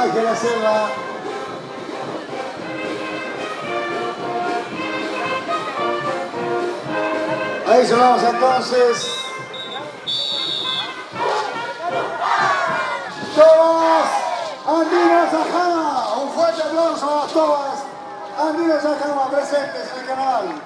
Que la selva. Ahí sonamos entonces. Tobas Andinos Ajama. Un fuerte aplauso a los Tobas Andinos Ajama presentes en el canal.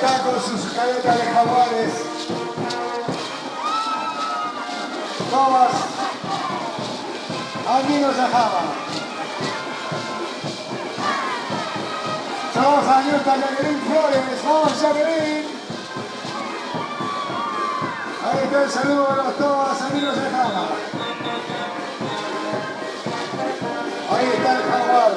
Con sus caretas de jaguares. Tobas Andinos Ajama. Saludos a Newton Jacqueline Flores. Vamos, Jacqueline. Ahí está el saludo a los Tobas Andinos Ajama. Ahí está el jaguar.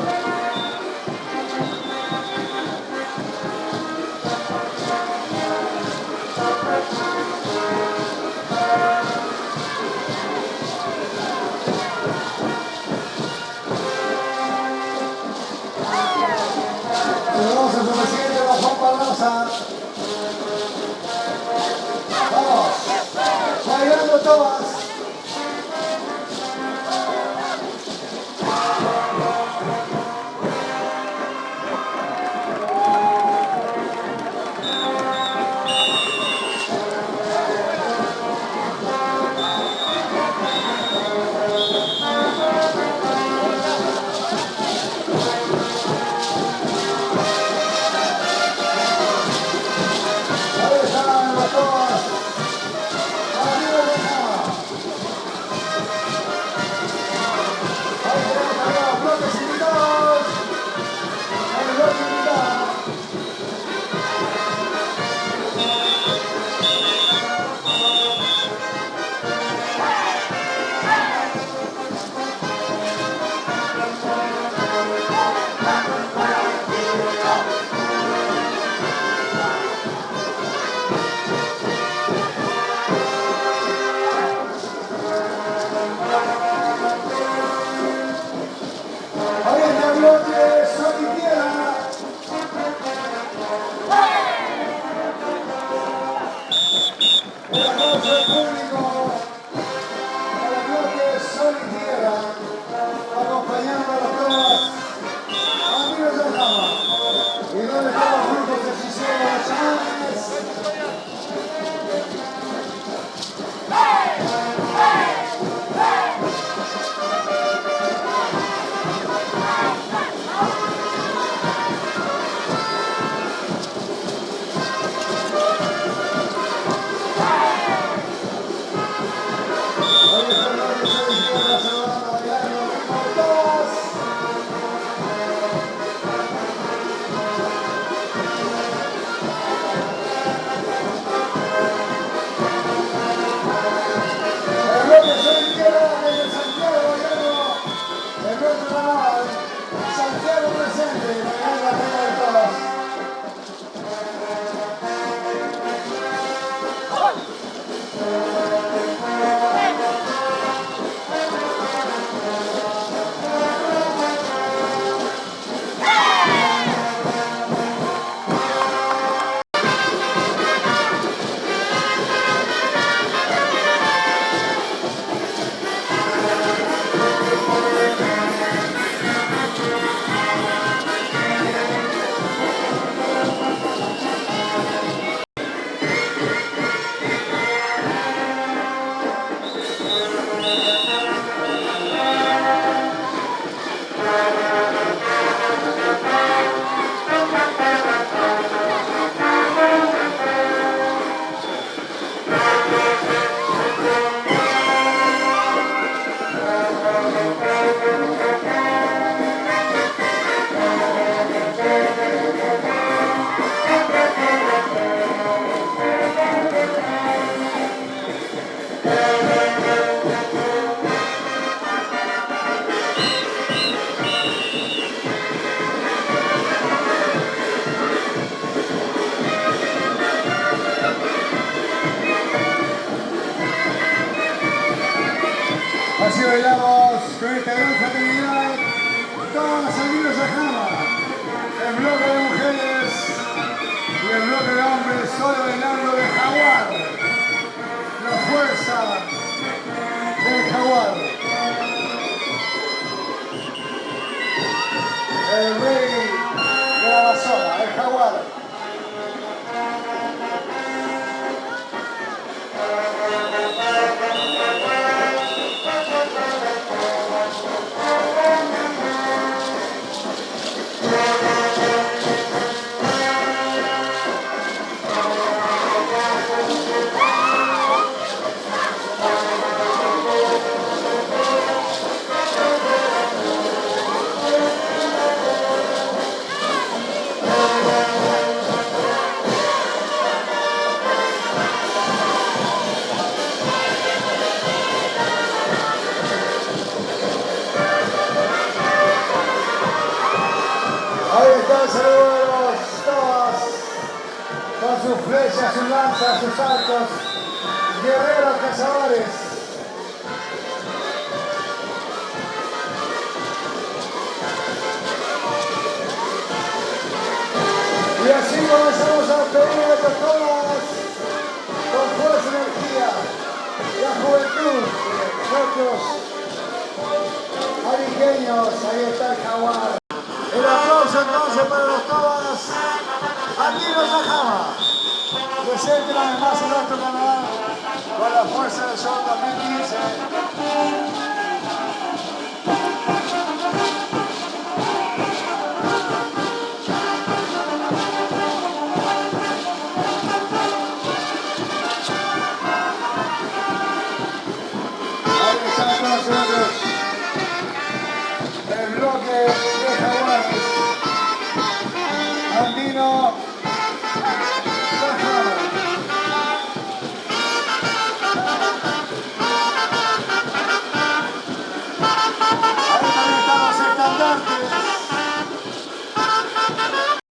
Vamos a su presidente, Juan Barraza. Vamos, bailando Tobas. bailamos con esta gran fraternidad, todas Andinos Ajama, el bloque de mujeres y el bloque de hombres solo bailando de Jaguar, la fuerza del Jaguar, el rey de la Amazonas, el Jaguar. Ahí están, saludos todos, con sus flechas, sus lanzas, sus arcos, guerreros cazadores. Y así comenzamos a pedir de todas, con fuerza y energía, la juventud, nosotros, ariqueños, ahí está el Jaguar. El aplauso entonces para los Tobas Andinos Ajama. Presente una vez más en nuestro canal con la fuerza del sol 2015.